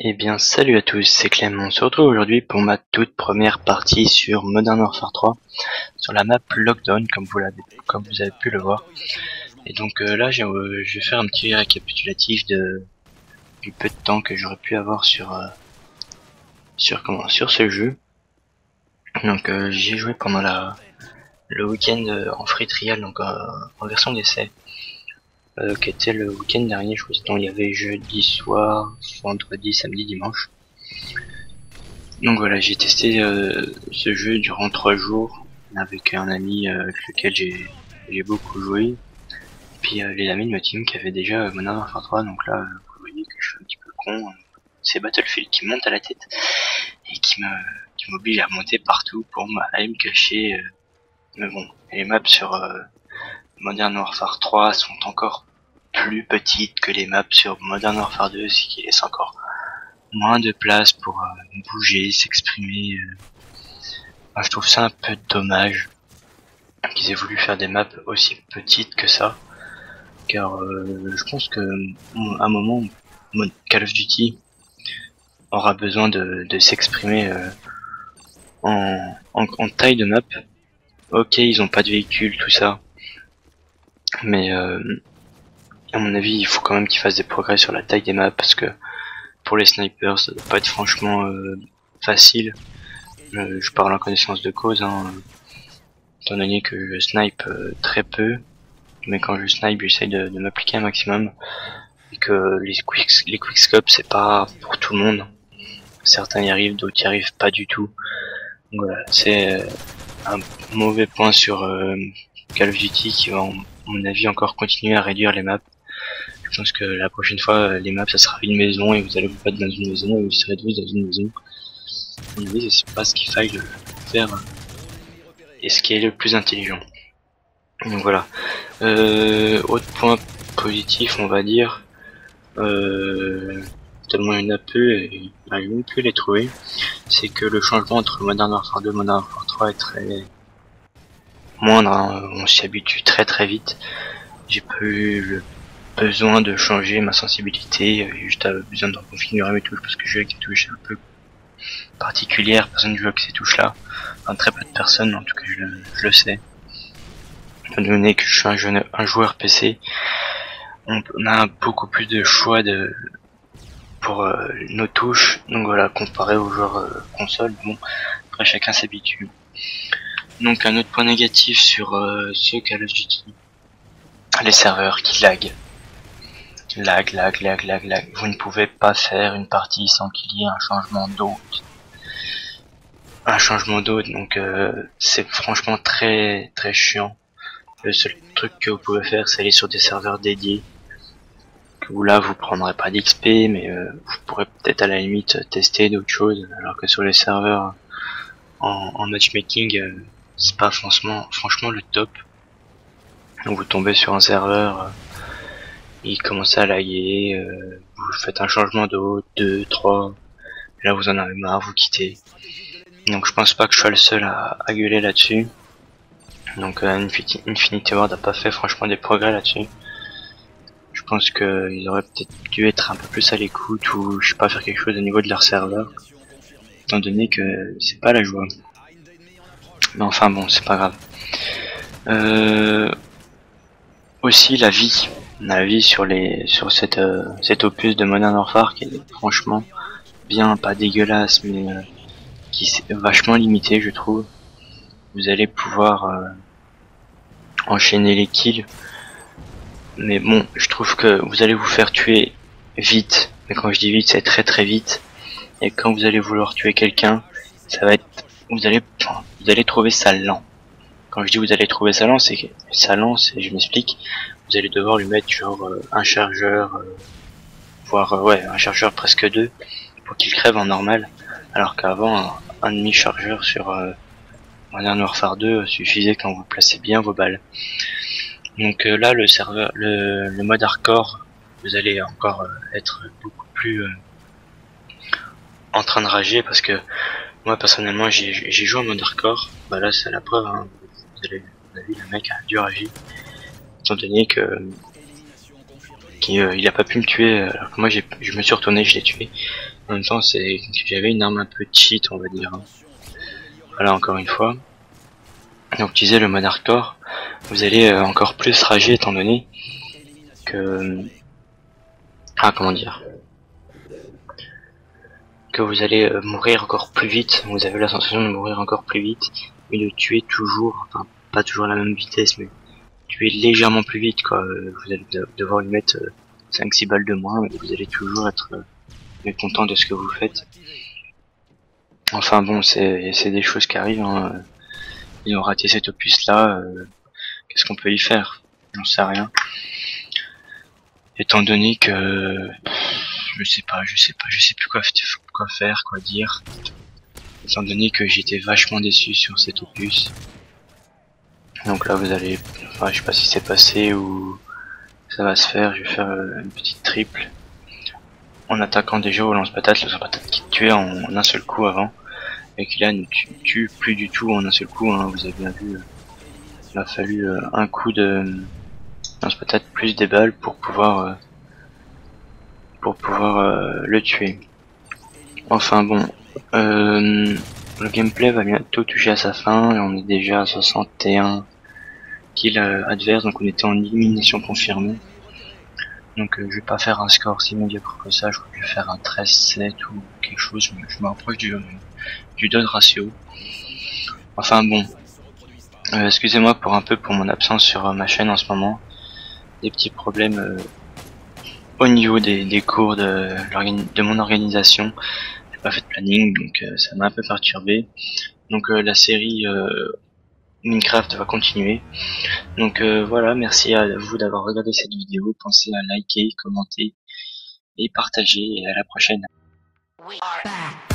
Eh bien, salut à tous, c'est Clem. On se retrouve aujourd'hui pour ma toute première partie sur Modern Warfare 3, sur la map Lockdown, comme vous avez pu le voir. Et donc là, je vais faire un petit récapitulatif du peu de temps que j'aurais pu avoir sur ce jeu. Donc j'y ai joué pendant le week-end en free trial, donc en version d'essai, qui était le week-end dernier. Je crois que il y avait jeudi soir, vendredi, samedi, dimanche. Donc voilà, j'ai testé ce jeu durant 3 jours avec un ami avec lequel j'ai beaucoup joué. Puis les amis de ma team qui avaient déjà Modern Warfare 3, donc là vous voyez que je suis un petit peu con. C'est Battlefield qui me monte à la tête et qui m'oblige à remonter partout pour aller me cacher. Mais bon, les maps sur Modern Warfare 3 sont encore plus petites que les maps sur Modern Warfare 2, ce qui laisse encore moins de place pour bouger, s'exprimer. Enfin, je trouve ça un peu dommage qu'ils aient voulu faire des maps aussi petites que ça, car je pense que à un moment Call of Duty aura besoin de s'exprimer en taille de map. Ok, ils ont pas de véhicule, tout ça, mais à mon avis il faut quand même qu'ils fassent des progrès sur la taille des maps, parce que pour les snipers ça doit pas être franchement facile. Je parle en connaissance de cause, hein, étant donné que je snipe très peu, mais quand je snipe j'essaye de m'appliquer un maximum, et que les quickscopes c'est pas pour tout le monde. Certains y arrivent, d'autres y arrivent pas du tout. Donc voilà, c'est un mauvais point sur Call of Duty qui va, à mon avis, encore continuer à réduire les maps. Je pense que la prochaine fois, les maps ça sera une maison et vous allez vous battre dans une maison et vous serez tous dans une maison. À mon avis, c'est pas ce qu'il faille faire et ce qui est le plus intelligent. Donc voilà. Autre point positif, on va dire, tellement il y en a peu et j'arrive même plus à les trouver, c'est que le changement entre Modern Warfare 2 et Modern Warfare 3 est très moindre, hein. On s'y habitue très vite. J'ai pas eu le besoin de changer ma sensibilité, juste besoin de reconfigurer mes touches parce que je joue avec des touches un peu particulières, personne ne joue avec ces touches là, enfin, très peu de personnes, en tout cas je le sais. Étant donné que je suis un joueur PC, on a beaucoup plus de choix pour nos touches, donc voilà, comparé aux joueurs console, bon, après chacun s'habitue. Donc un autre point négatif sur ce Call of Duty, les serveurs qui lag. Lag. Vous ne pouvez pas faire une partie sans qu'il y ait un changement d'hôte. Donc c'est franchement très chiant. Le seul truc que vous pouvez faire, c'est aller sur des serveurs dédiés, où là vous prendrez pas d'XP, mais vous pourrez peut-être à la limite tester d'autres choses, alors que sur les serveurs en matchmaking, c'est pas franchement le top. Donc vous tombez sur un serveur, il commence à laguer, vous faites un changement d'eau, 2, 3, là vous en avez marre, vous quittez. Donc je pense pas que je sois le seul à gueuler là-dessus. Donc Infinity Ward a pas fait franchement des progrès là-dessus. Je pense qu'ils auraient peut-être dû être un peu plus à l'écoute, ou je sais pas, faire quelque chose au niveau de leur serveur, étant donné que c'est pas la joie. Mais enfin bon, c'est pas grave. Aussi la vie sur cet opus de Modern Warfare qui est franchement bien, pas dégueulasse, mais qui est vachement limité, je trouve. Vous allez pouvoir enchaîner les kills, mais bon, je trouve que vous allez vous faire tuer vite, mais quand je dis vite, c'est très vite. Et quand vous allez vouloir tuer quelqu'un, ça va être, vous allez trouver ça lent. Quand je dis vous allez trouver ça lent, c'est que ça lance, et je m'explique. Vous allez devoir lui mettre genre un chargeur, voire ouais, un chargeur presque 2, pour qu'il crève en normal, alors qu'avant un demi-chargeur sur Modern Warfare 2 suffisait quand vous placez bien vos balles. Donc là le serveur, le mode hardcore, vous allez encore être beaucoup plus en train de rager, parce que moi personnellement j'ai joué en mode hardcore, bah là c'est la preuve, hein. Vous avez vu, le mec a dû réagir, étant donné que il a pas pu me tuer, alors que moi je me suis retourné, je l'ai tué. En même temps, j'avais une arme un peu cheat, on va dire. Voilà, encore une fois. Donc, je disais, le mode hardcore, vous allez encore plus rager étant donné que... Ah, comment dire, que vous allez mourir encore plus vite, vous avez la sensation de mourir encore plus vite, et de tuer toujours, enfin, pas toujours à la même vitesse, mais tuer légèrement plus vite, quoi. Vous allez devoir lui mettre 5-6 balles de moins, mais vous allez toujours être mécontent de ce que vous faites. Enfin bon, c'est des choses qui arrivent, hein. Ils ont raté cet opus là, qu'est-ce qu'on peut y faire? J'en sais rien. Étant donné que je sais plus quoi faire, quoi dire. Étant donné que j'étais vachement déçu sur cet opus. Donc là vous allez, enfin je sais pas si c'est passé ou ça va se faire, je vais faire une petite triple. En attaquant déjà au lance-patate, le lance-patate qui tuait en un seul coup avant. Et qui là ne tue plus du tout en un seul coup, hein, vous avez bien vu. Il a fallu un coup de lance-patate plus des balles pour pouvoir le tuer. Enfin bon, le gameplay va bientôt toucher à sa fin et on est déjà à 61 kills adverses, donc on était en élimination confirmée. Donc je vais pas faire un score si médiocre que ça, je vais faire un 13-7 ou quelque chose, mais je me rapproche du dot ratio. Enfin bon, excusez-moi pour mon absence sur ma chaîne en ce moment. Des petits problèmes au niveau des cours de mon organisation. J'ai pas fait de planning, donc ça m'a un peu perturbé. Donc la série Minecraft va continuer. Donc voilà, merci à vous d'avoir regardé cette vidéo. Pensez à liker, commenter et partager. Et à la prochaine. We are back.